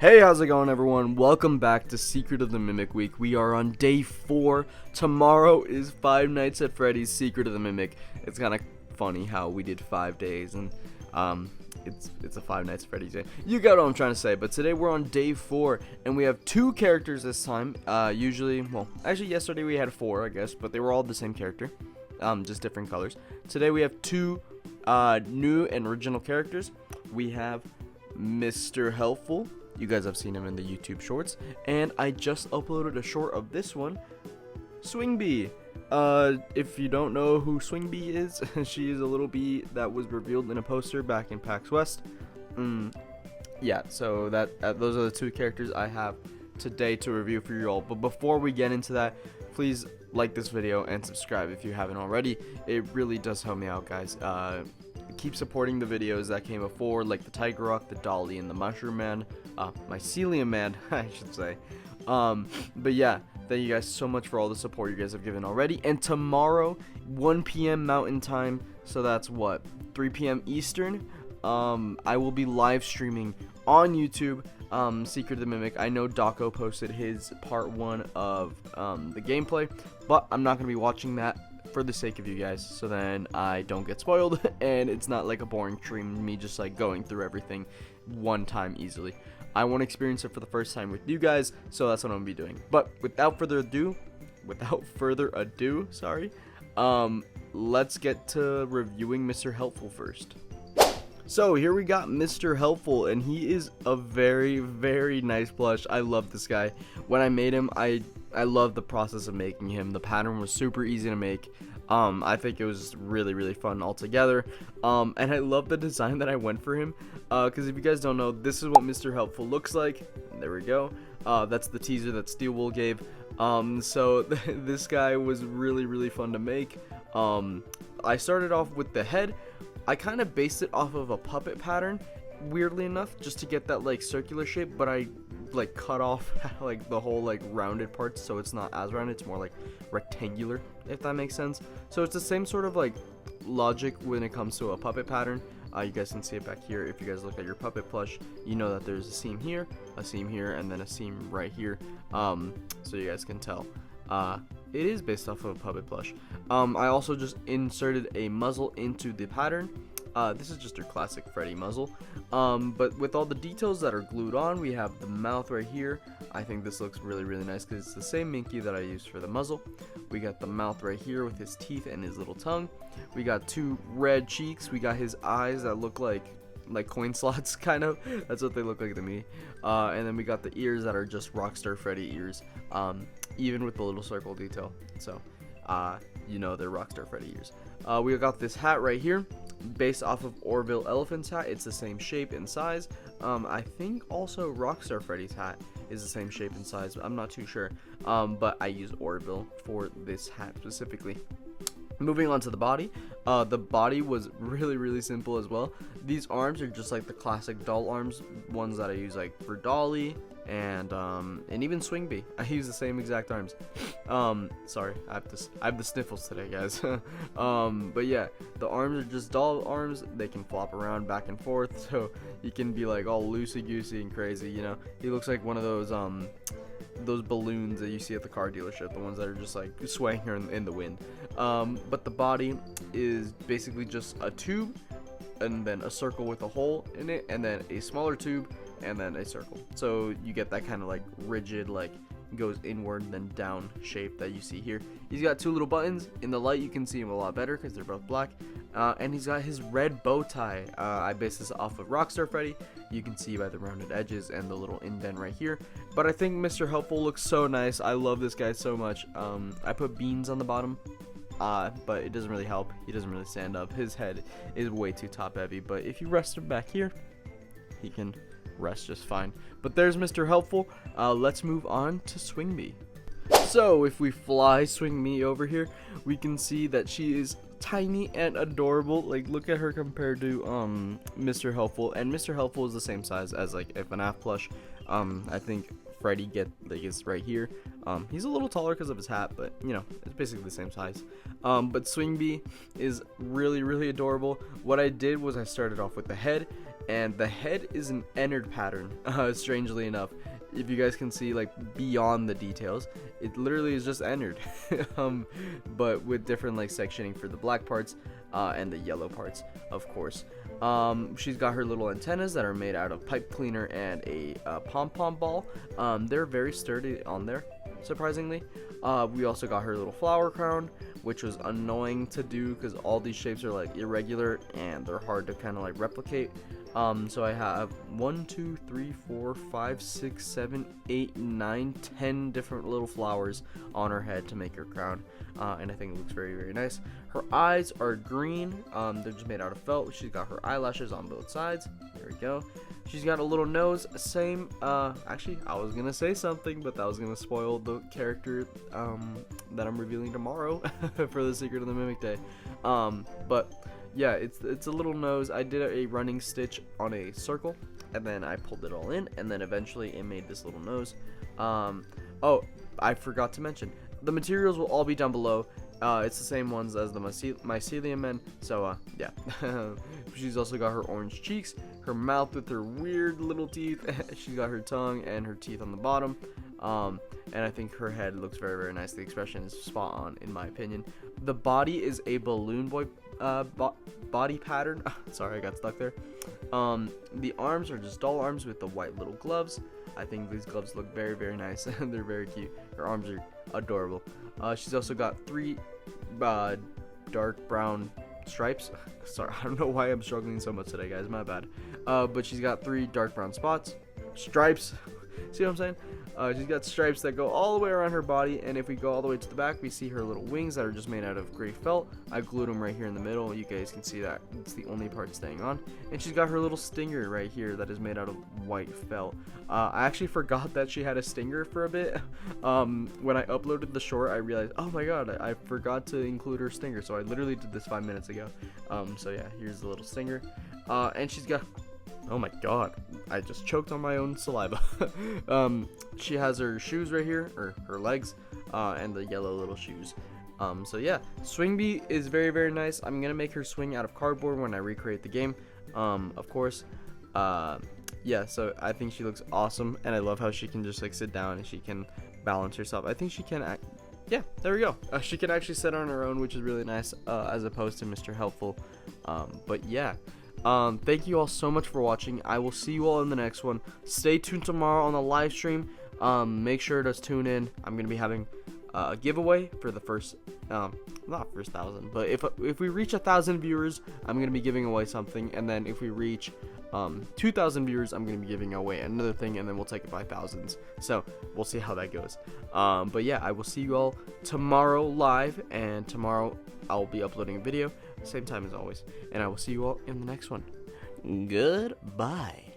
Hey, how's it going, everyone? Welcome back to Secret of the Mimic Week. We are on day 4. Tomorrow is Five Nights at Freddy's Secret of the Mimic. It's kind of funny how we did 5 days, and it's a Five Nights at Freddy's day. You got what I'm trying to say. But today we're on day 4, and we have 2 characters this time. Actually yesterday we had 4, I guess, but they were all the same character, just different colors. Today we have 2 new and original characters. We have Mr. Helpful. You guys have seen him in the YouTube shorts, and I just uploaded a short of this one, Swing Bee. If you don't know who Swing Bee is, she is a little bee that was revealed in a poster back in PAX West. Yeah, so those are the 2 characters I have today to review for you all. But before we get into that, please like this video and subscribe if you haven't already. It really does help me out, guys. Keep supporting the videos that came before, like the Tiger Rock, the Dolly, and the Mushroom Man, Mycelium Man, I should say. But yeah, thank you guys so much for all the support you guys have given already. And tomorrow, 1 p.m. Mountain Time, so that's what, 3 p.m. Eastern, I will be live streaming on YouTube, Secret of the Mimic. I know Daco posted his part 1 of the gameplay, but I'm not going to be watching that for the sake of you guys, so then I don't get spoiled and it's not like a boring stream, me just like going through everything one time easily. I want to experience it for the first time with you guys, so that's what I'm gonna be doing. But without further ado, let's get to reviewing Mr. Helpful first. So here we got Mr. Helpful, and he is a very, very nice plush. I love this guy. When I made him, I love the process of making him. The pattern was super easy to make. I think it was really fun altogether. And I love the design that I went for him. Because if you guys don't know, this is what Mr. Helpful looks like. There we go. That's the teaser that Steel Wool gave. So this guy was really fun to make. I started off with the head. I kind of based it off of a puppet pattern, weirdly enough, just to get that like circular shape, but I like cut off like the whole like rounded parts, so it's not as rounded, it's more like rectangular, if that makes sense. So it's the same sort of like logic when it comes to a puppet pattern. You guys can see it back here. If you guys look at your puppet plush, you know that there's a seam here, and then a seam right here, so you guys can tell. It is based off of a puppet plush. I also just inserted a muzzle into the pattern. This is just your classic Freddy muzzle. But with all the details that are glued on, we have the mouth right here. I think this looks really nice because it's the same Minky that I used for the muzzle. We got the mouth right here with his teeth and his little tongue. We got 2 red cheeks. We got his eyes that look like coin slots, kind of. That's what they look like to me. And then we got the ears that are just Rockstar Freddy ears, even with the little circle detail. So you know they're Rockstar Freddy ears. We got this hat right here based off of Orville Elephant's hat. It's the same shape and size. I think also Rockstar Freddy's hat is the same shape and size, I'm not too sure. But I use Orville for this hat specifically. Moving on to the body. The body was really simple as well. These arms are just like the classic doll arms, ones that I use like for Dolly and even Swing Bee. I use the same exact arms. Sorry, I have the sniffles today, guys. But yeah, the arms are just doll arms. They can flop around back and forth, so you can be like all loosey goosey and crazy. You know, he looks like one of those balloons that you see at the car dealership, the ones that are just like swaying in the wind. But the body is basically just a tube, and then a circle with a hole in it, and then a smaller tube, and then a circle. So you get that kind of like rigid, like goes inward then down shape that you see here. He's got 2 little buttons. In the light you can see him a lot better because they're both black. And he's got his red bow tie. I based this off of Rockstar Freddy. You can see by the rounded edges and the little indent right here. But I think Mr. Helpful looks so nice. I love this guy so much. I put beans on the bottom, but it doesn't really help. He doesn't really stand up. His head is way too top heavy, but if you rest him back here, he can rest just fine. But there's Mr. Helpful. Let's move on to Swing Bee. So if we fly Swing Bee over here, we can see that she is tiny and adorable. Like, look at her compared to Mr. Helpful, and Mr. Helpful is the same size as like a FNAF plush. I think Freddy is right here. He's a little taller because of his hat, but you know, it's basically the same size. But Swing Bee is really adorable. What I did was I started off with the head, and the head is an Ennard pattern. Strangely enough, if you guys can see like beyond the details, it literally is just Ennard, but with different like sectioning for the black parts and the yellow parts, of course. She's got her little antennas that are made out of pipe cleaner and a pom-pom ball. They're very sturdy on there, surprisingly. We also got her little flower crown, which was annoying to do because all these shapes are like irregular and they're hard to kind of like replicate. So I have 1, 2, 3, 4, 5, 6, 7, 8, 9, 10 different little flowers on her head to make her crown, and I think it looks very, very nice. Her eyes are green. They're just made out of felt. She's got her eyelashes on both sides. There we go. She's got a little nose, same. Actually, I was gonna say something, but that was gonna spoil the character that I'm revealing tomorrow for the Secret of the Mimic Day. But yeah, it's a little nose. I did a running stitch on a circle, and then I pulled it all in, and then eventually it made this little nose. Oh, I forgot to mention, the materials will all be down below. It's the same ones as the mycelium men, so yeah. She's also got her orange cheeks, her mouth with her weird little teeth. She's got her tongue and her teeth on the bottom. And I think her head looks very, very nice. The expression is spot on, in my opinion. The body is a balloon boy body pattern. Sorry, I got stuck there. The arms are just doll arms with the white little gloves. I think these gloves look very, very nice. They're very cute. Her arms are adorable. She's also got 3 dark brown stripes. Sorry, I don't know why I'm struggling so much today, guys. My bad. But she's got 3 dark brown stripes. See what I'm saying? She's got stripes that go all the way around her body, and if we go all the way to the back, we see her little wings that are just made out of gray felt. I glued them right here in the middle. You guys can see that it's the only part staying on. And she's got her little stinger right here that is made out of white felt. I actually forgot that she had a stinger for a bit. When I uploaded the short, I realized, oh my god, I forgot to include her stinger. So I literally did this 5 minutes ago. So yeah, here's the little stinger. And she's got... Oh my god, I just choked on my own saliva. She has her shoes right here, or her legs, and the yellow little shoes. So yeah, Swing Bee is very, very nice. I'm gonna make her swing out of cardboard when I recreate the game, of course. Yeah, so I think she looks awesome, and I love how she can just like sit down and she can balance herself. I think she can yeah, there we go. She can actually sit on her own, which is really nice, as opposed to Mr. Helpful. But yeah. Thank you all so much for watching. I will see you all in the next one. Stay tuned tomorrow on the live stream. Make sure to tune in. I'm going to be having a giveaway for the first, not first 1,000, but if we reach 1,000 viewers, I'm going to be giving away something. And then if we reach 2,000 viewers, I'm going to be giving away another thing, and then we'll take it by thousands. So we'll see how that goes. But yeah, I will see you all tomorrow live, and tomorrow I'll be uploading a video, same time as always, and I will see you all in the next one. Goodbye.